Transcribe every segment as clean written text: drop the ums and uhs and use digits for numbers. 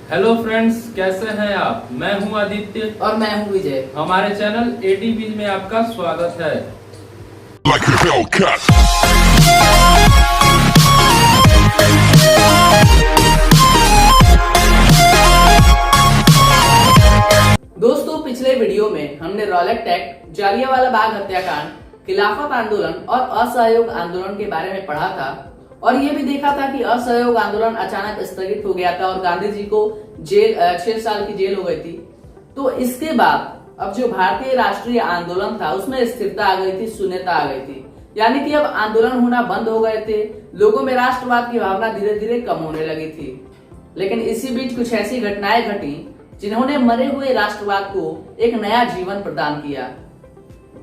Hello friends, कैसे हैं आप? मैं हूं आदित्य और मैं हूं विजय। हमारे चैनल एडी बीज में आपका स्वागत है। Like a Hellcat. दोस्तों, पिछले वीडियो में हमने रॉलेट एक्ट, जालियांवाला बाग हत्याकांड, खिलाफत आंदोलन और असहयोग आंदोलन के बारे में पढ़ा था और ये भी देखा था कि असहयोग आंदोलन अचानक स्थगित हो गया था और गांधी जी को जेल 6 साल की जेल हो गई थी। तो इसके बाद अब जो भारतीय राष्ट्रीय आंदोलन था उसमें स्थिरता आ गई थी, शून्यता आ गई थी, यानी कि अब आंदोलन होना बंद हो गए थे। लोगों में राष्ट्रवाद की भावना धीरे धीरे कम होने लगी थी। लेकिन इसी बीच कुछ ऐसी घटनाएं घटी जिन्होंने मरे हुए राष्ट्रवाद को एक नया जीवन प्रदान किया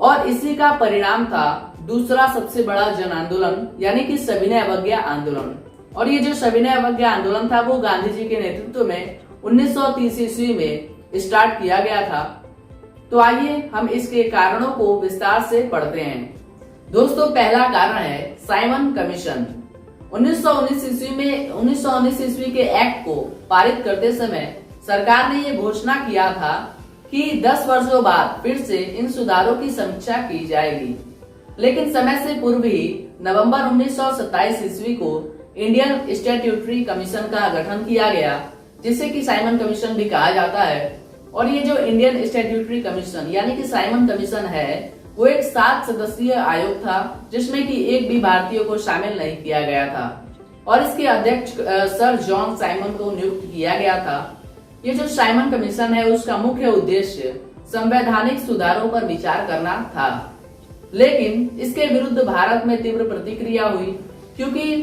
और इसी का परिणाम था दूसरा सबसे बड़ा जन आंदोलन, यानी कि सविनय अवज्ञा आंदोलन। और ये जो सविनय अवज्ञा आंदोलन था वो गांधी जी के नेतृत्व में 1930 ईस्वी में स्टार्ट किया गया था। तो आइए हम इसके कारणों को विस्तार से पढ़ते हैं। दोस्तों, पहला कारण है साइमन कमीशन। 1919 ईस्वी के एक्ट को पारित करते समय सरकार ने ये घोषणा किया था कि 10 वर्षों बाद फिर से इन सुधारों की समीक्षा की जाएगी। लेकिन समय से पूर्व ही नवंबर 1927 ईस्वी को इंडियन स्टैट्यूटरी कमीशन का गठन किया गया, जिसे कि साइमन कमीशन भी कहा जाता है। और ये जो इंडियन स्टैट्यूटरी कमीशन यानी कि साइमन कमीशन है, वो एक 7 सदस्यीय आयोग था जिसमें कि एक भी भारतीय को शामिल नहीं किया गया था और इसके अध्यक्ष सर जॉन साइमन को नियुक्त किया गया था। ये जो साइमन कमीशन है उसका मुख्य उद्देश्य संवैधानिक सुधारों पर विचार करना था। लेकिन इसके विरुद्ध भारत में तीव्र प्रतिक्रिया हुई, क्योंकि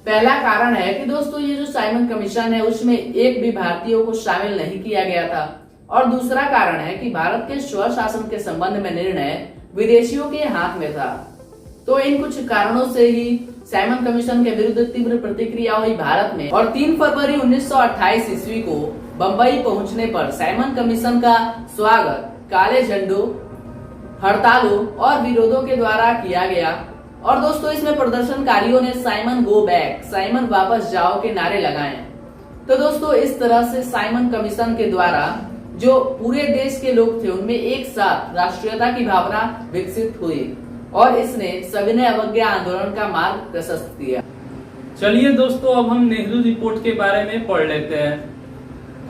पहला कारण है कि दोस्तों ये जो साइमन कमीशन है उसमें एक भी भारतीयों को शामिल नहीं किया गया था और दूसरा कारण है कि भारत के स्वशासन के संबंध में निर्णय विदेशियों के हाथ में था। तो इन कुछ कारणों से ही साइमन कमीशन के विरुद्ध तीव्र प्रतिक्रिया हुई भारत में और 3 फरवरी 1928 ईस्वी को बंबई पहुंचने पर साइमन कमीशन का स्वागत काले झंडों, हड़तालों और विरोधों के द्वारा किया गया। और दोस्तों, इसमें प्रदर्शनकारियों ने साइमन गो बैक, साइमन वापस जाओ के नारे लगाए। तो दोस्तों, इस तरह से साइमन कमीशन के द्वारा जो पूरे देश के लोग थे उनमें एक साथ राष्ट्रीयता की भावना विकसित हुई और इसने सविनय अवज्ञा आंदोलन का मार्ग प्रशस्त किया। चलिए दोस्तों, अब हम नेहरू रिपोर्ट के बारे में पढ़ लेते हैं।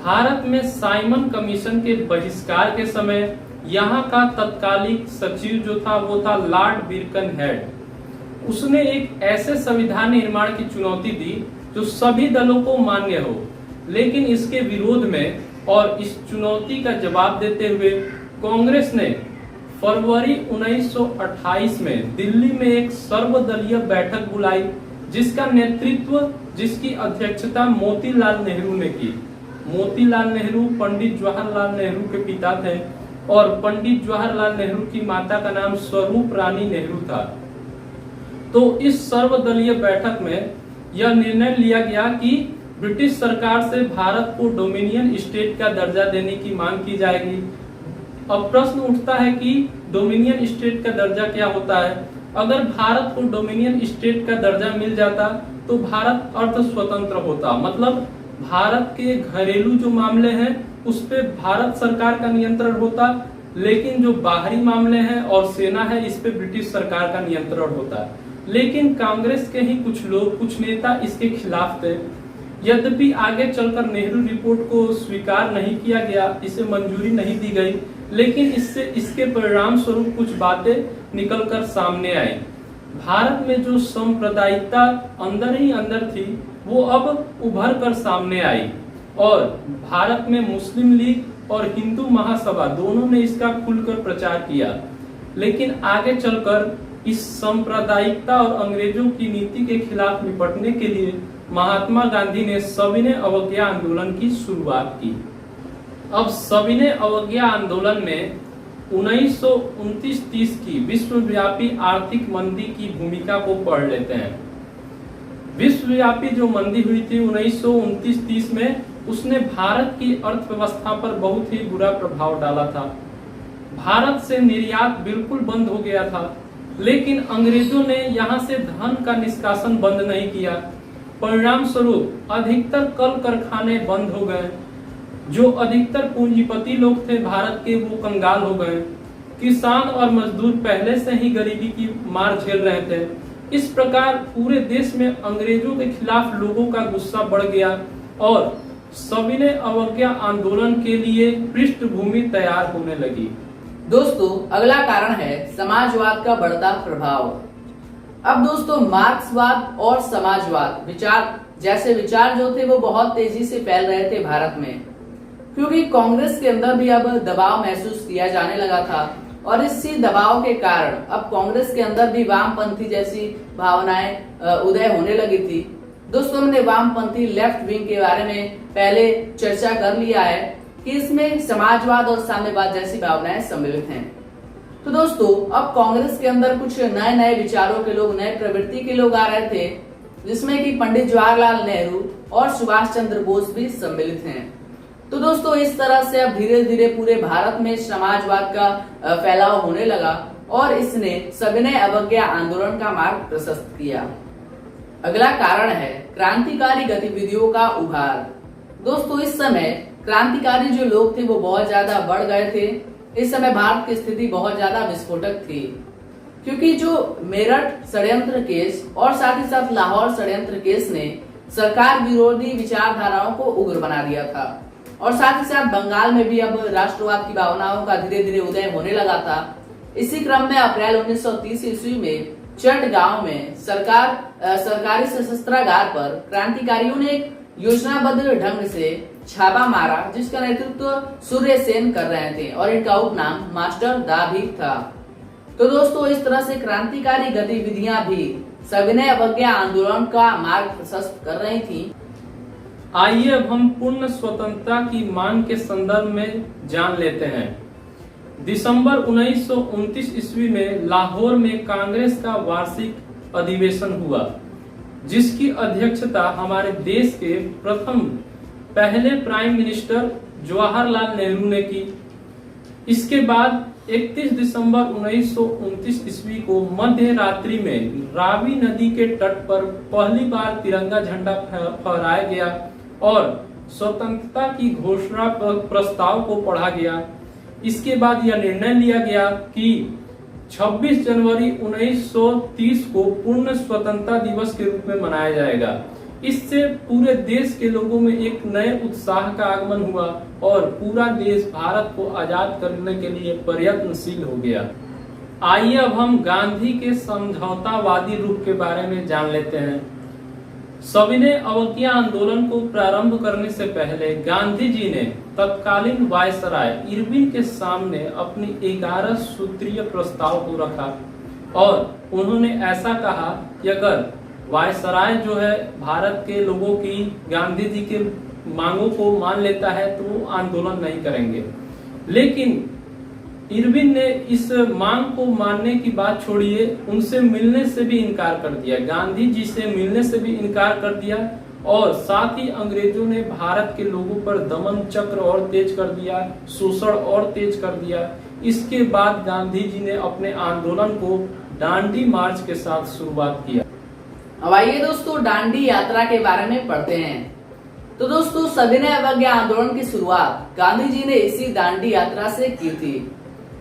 भारत में साइमन कमीशन के बहिष्कार के समय यहाँ का तत्कालिक सचिव जो था वो था लॉर्ड बिरकनहेड। उसने एक ऐसे संविधान निर्माण की चुनौती दी जो सभी दलों को मान्य हो, लेकिन इसके विरोध में और इस चुनौती का जवाब देते हुए कांग्रेस ने फरवरी 1928 में दिल्ली में एक सर्वदलीय बैठक बुलाई, जिसका नेतृत्व, जिसकी अध्यक्षता मोतीलाल नेहरू ने की। मोतीलाल नेहरू पंडित जवाहरलाल नेहरू के पिता थे और पंडित जवाहरलाल नेहरू की माता का नाम स्वरूप रानी नेहरू था। तो इस सर्वदलीय बैठक में यह निर्णय लिया गया कि ब्रिटिश सरकार से भारत को डोमिनियन स्टेट का दर्जा देने की मांग की जाएगी। अब प्रश्न उठता है कि डोमिनियन स्टेट का दर्जा क्या होता है? अगर भारत को डोमिनियन स्टेट का दर्जा मिल जाता तो भारत अर्ध स्वतंत्र होता, मतलब भारत के घरेलू जो मामले हैं उस पे भारत सरकार का नियंत्रण होता, लेकिन जो बाहरी मामले हैं और सेना है इस पे ब्रिटिश सरकार का नियंत्रण होता। लेकिन कांग्रेस के ही कुछ लोग, कुछ नेता इसके खिलाफ थे। यद्यपि आगे चलकर नेहरू रिपोर्ट को स्वीकार नहीं किया गया, इसे मंजूरी नहीं दी गई, लेकिन इसके परिणाम स्वरूप कुछ बातें निकलकर सामने आई। भारत में जो सांप्रदायिकता अंदर ही अंदर थी वो अब उभर कर सामने आई और भारत में मुस्लिम लीग और हिंदू महासभा दोनों ने इसका खुलकर प्रचार किया। लेकिन आगे चलकर इस सांप्रदायिकता और अंग्रेजों की नीति के खिलाफ निपटने के लिए महात्मा गांधी ने सविनय अवज्ञा आंदोलन की शुरुआत की। अब सविनय अवज्ञा आंदोलन में 1929-30 की विश्वव्यापी आर्थिक मंदी की भूमिका को पढ़ लेते हैं। विश्वव्यापी जो मंदी हुई थी 1929-30 में, उसने भारत की अर्थव्यवस्था पर बहुत ही बुरा प्रभाव डाला था। भारत से निर्यात बिल्कुल बंद हो गया था, लेकिन अंग्रेजों ने यहाँ से धन का निष्कासन बंद नहीं किया। परिणाम स्वरूप अधिकतर कल कारखाने बंद हो गए। जो अधिकतर पूंजीपति लोग थे भारत के, वो कंगाल हो गए। किसान और मजदूर पहले से ही गरीबी की मार झेल रहे थे। इस प्रकार पूरे देश में अंग्रेजों के खिलाफ लोगों का गुस्सा बढ़ गया और सविनय अवज्ञा आंदोलन के लिए पृष्ठभूमि तैयार होने लगी। दोस्तों, अगला कारण है समाजवाद का बढ़ता प्रभाव। अब दोस्तों, मार्क्सवाद और समाजवाद जैसे विचार जो थे वो बहुत तेजी से फैल रहे थे भारत में, क्योंकि कांग्रेस के अंदर भी अब दबाव महसूस किया जाने लगा था और इसी दबाव के कारण अब कांग्रेस के अंदर भी वामपंथी जैसी भावनाएं उदय होने लगी थी। दोस्तों, हमने वामपंथी लेफ्ट विंग के बारे में पहले चर्चा कर लिया है कि इसमें समाजवाद और साम्यवाद जैसी भावनाएं सम्मिलित हैं। तो दोस्तों, अब कांग्रेस के अंदर कुछ नए नए विचारों के लोग, नए प्रवृत्ति के लोग आ रहे थे, जिसमें कि पंडित जवाहरलाल नेहरू और सुभाष चंद्र बोस भी सम्मिलित हैं। तो दोस्तों, इस तरह से अब धीरे धीरे पूरे भारत में समाजवाद का फैलाव होने लगा और इसने सविनय अवज्ञा आंदोलन का मार्ग प्रशस्त किया। अगला कारण है क्रांतिकारी गतिविधियों का उभार। दोस्तों, इस समय क्रांतिकारी जो लोग थे वो बहुत ज्यादा बढ़ गए थे। इस समय भारत की स्थिति बहुत ज्यादा विस्फोटक थी, क्योंकि जो मेरठ षड्यंत्र केस और साथ ही साथ लाहौर षड्यंत्र केस ने सरकार विरोधी विचारधाराओं को उग्र बना दिया था और साथ ही साथ बंगाल में भी अब राष्ट्रवाद की भावनाओं का धीरे धीरे उदय होने लगा था। इसी क्रम में अप्रैल 1930 ईस्वी में चट गांव में सरकारी सशस्त्रागार पर क्रांतिकारियों ने एक योजनाबद्ध ढंग से छापा मारा, जिसका नेतृत्व सूर्य सेन कर रहे थे और इनका उपनाम मास्टर दा भी था। तो दोस्तों, इस तरह से क्रांतिकारी गतिविधियां भी सविनय अवज्ञा आंदोलन का मार्ग प्रशस्त कर रही थी। आइए अब हम पूर्ण स्वतंत्रता की मांग के संदर्भ में जान लेते हैं। दिसंबर 1929 ईस्वी में लाहौर में कांग्रेस का वार्षिक अधिवेशन हुआ, जिसकी अध्यक्षता हमारे देश के पहले प्राइम मिनिस्टर जवाहरलाल नेहरू ने की। इसके बाद 31 दिसंबर 1929 ईस्वी को मध्य रात्रि में रावी नदी के तट पर पहली बार तिरंगा झंडा फहराया गया और स्वतंत्रता की घोषणा प्रस्ताव को पढ़ा गया। इसके बाद यह निर्णय लिया गया कि 26 जनवरी 1930 को पूर्ण स्वतंत्रता दिवस के रूप में मनाया जाएगा। इससे पूरे देश के लोगों में एक नए उत्साह का आगमन हुआ और पूरा देश भारत को आजाद करने के लिए प्रयत्नशील हो गया। आइए अब हम गांधी के समझौतावादी रूप के बारे में जान लेते हैं। सविनय अवज्ञा आंदोलन को प्रारंभ करने से पहले गांधी जी ने तत्कालीन वायसराय इरविन के सामने अपनी 11 सूत्रीय प्रस्ताव को रखा और उन्होंने ऐसा कहा कि अगर वायसराय जो है भारत के लोगों की गांधी जी के मांगों को मान लेता है तो वो आंदोलन नहीं करेंगे। लेकिन इरविन ने इस मांग को मानने की बात छोड़िए, उनसे मिलने से भी इनकार कर दिया, गांधी जी से मिलने से भी इनकार कर दिया और साथ ही अंग्रेजों ने भारत के लोगों पर दमन चक्र और तेज कर दिया, शोषण और तेज कर दिया। इसके बाद गांधी जी ने अपने आंदोलन को दांडी मार्च के साथ शुरुआत किया। अब आइए दोस्तों, दांडी यात्रा के बारे में पढ़ते हैं। तो दोस्तों, सविनय अवज्ञा आंदोलन की शुरुआत गांधी जी ने इसी दांडी यात्रा से की थी।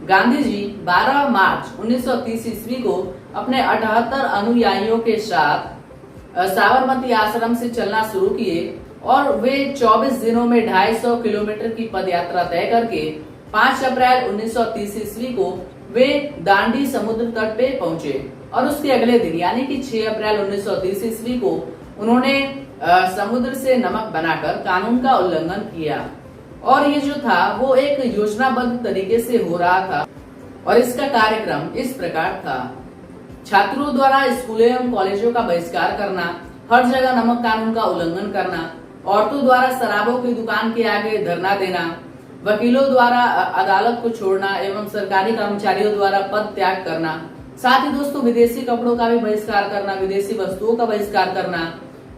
गांधी जी 12 मार्च 1930 ईस्वी को अपने 78 अनुयायियों के साथ साबरमती आश्रम से चलना शुरू किए और वे 24 दिनों में 250 किलोमीटर की पदयात्रा तय करके 5 अप्रैल 1930 ईस्वी को वे दांडी समुद्र तट पे पहुंचे और उसके अगले दिन यानी कि 6 अप्रैल 1930 ईस्वी को उन्होंने समुद्र से नमक बनाकर कानून का उल्लंघन किया और ये जो था वो एक योजनाबद्ध तरीके से हो रहा था और इसका कार्यक्रम इस प्रकार था। छात्रों द्वारा स्कूलों एवं कॉलेजों का बहिष्कार करना, हर जगह नमक कानून का उल्लंघन करना, औरतों द्वारा शराबों की दुकान के आगे धरना देना, वकीलों द्वारा अदालत को छोड़ना एवं सरकारी कर्मचारियों द्वारा पद त्याग करना, साथ ही दोस्तों विदेशी कपड़ों का भी बहिष्कार करना, विदेशी वस्तुओं का बहिष्कार करना,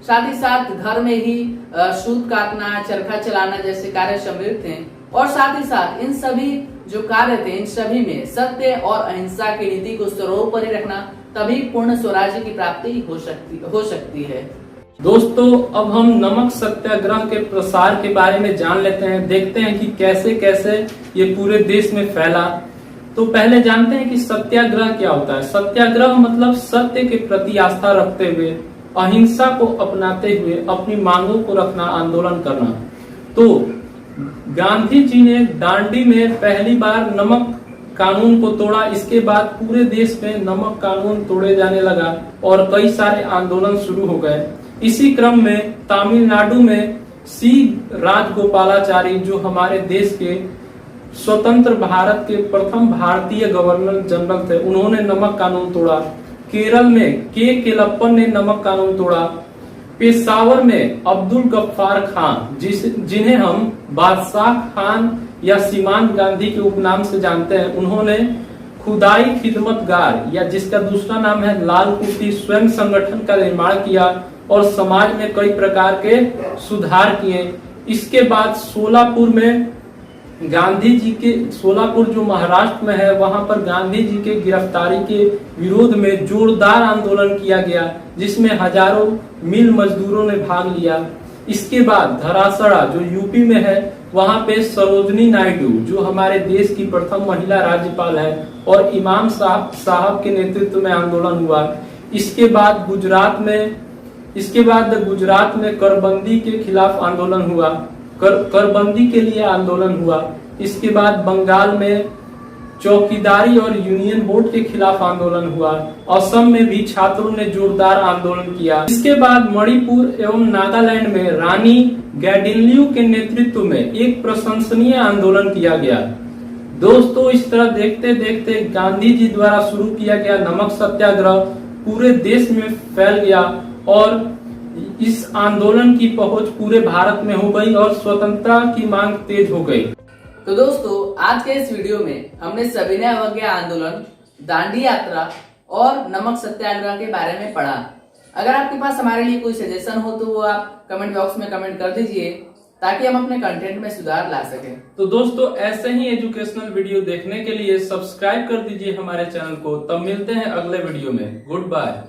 साथ ही साथ घर में ही सूत काटना, चरखा चलाना जैसे कार्य सम्मिलित थे और साथ ही साथ इन सभी जो कार्य थे इन सभी में सत्य और अहिंसा की नीति को सर्वोपरि रखना, तभी पूर्ण स्वराज्य की प्राप्ति हो सकती है। दोस्तों अब हम नमक सत्याग्रह के प्रसार के बारे में जान लेते हैं, देखते हैं कि कैसे कैसे ये पूरे देश में फैला। तो पहले जानते हैं कि सत्याग्रह क्या होता है। सत्याग्रह मतलब सत्य के प्रति आस्था रखते हुए, अहिंसा को अपनाते हुए अपनी मांगों को रखना, आंदोलन करना। तो गांधी जी ने दांडी में पहली बार नमक कानून को तोड़ा। इसके बाद पूरे देश में नमक कानून तोड़े जाने लगा और कई सारे आंदोलन शुरू हो गए। इसी क्रम में तमिलनाडु में सी राजगोपालाचारी, जो हमारे देश के स्वतंत्र भारत के प्रथम भारतीय गवर्नर जनरल थे, उन्होंने नमक कानून तोड़ा। केरल में के केलप्पन ने नमक कानून तोड़ा। पेशावर में अब्दुल गफ्फार खान, जिन्हें हम बादशाह खान या सीमांत गांधी के उपनाम से जानते हैं, उन्होंने खुदाई खिदमतगार या जिसका दूसरा नाम है लाल कुटी स्वयं संगठन का निर्माण किया और समाज में कई प्रकार के सुधार किए। इसके बाद सोलापुर में गांधी जी के, सोलापुर जो महाराष्ट्र में है, वहां पर गांधी जी के गिरफ्तारी के विरोध में जोरदार आंदोलन किया गया, जिसमें हजारों मिल मजदूरों ने भाग लिया। इसके बाद धरासड़ा जो यूपी में है, वहां पे सरोजनी नायडू, जो हमारे देश की प्रथम महिला राज्यपाल है, और इमाम साहब के नेतृत्व में आंदोलन हुआ। इसके बाद गुजरात में करबंदी के खिलाफ आंदोलन हुआ, करबंदी के लिए आंदोलन हुआ। इसके बाद बंगाल में चौकीदारी और यूनियन बोर्ड के खिलाफ आंदोलन हुआ। असम में भी छात्रों ने जोरदार आंदोलन किया। इसके बाद मणिपुर एवं नागालैंड में रानी गैडिनलियू के नेतृत्व में एक प्रशंसनीय आंदोलन किया गया। दोस्तों इस तरह देखते देखते गांधी जी द्वारा शुरू किया गया नमक सत्याग्रह पूरे देश में फैल गया और इस आंदोलन की पहुंच पूरे भारत में हो गई और स्वतंत्रता की मांग तेज हो गई। तो दोस्तों आज के इस वीडियो में हमने सविनय अवज्ञा आंदोलन, दांडी यात्रा और नमक सत्याग्रह के बारे में पढ़ा। अगर आपके पास हमारे लिए कोई सजेशन हो तो वो आप कमेंट बॉक्स में कमेंट कर दीजिए, ताकि हम अपने कंटेंट में सुधार ला सकें। तो दोस्तों ऐसे ही एजुकेशनल वीडियो देखने के लिए सब्सक्राइब कर दीजिए हमारे चैनल को। तब मिलते हैं अगले वीडियो में। Good bye.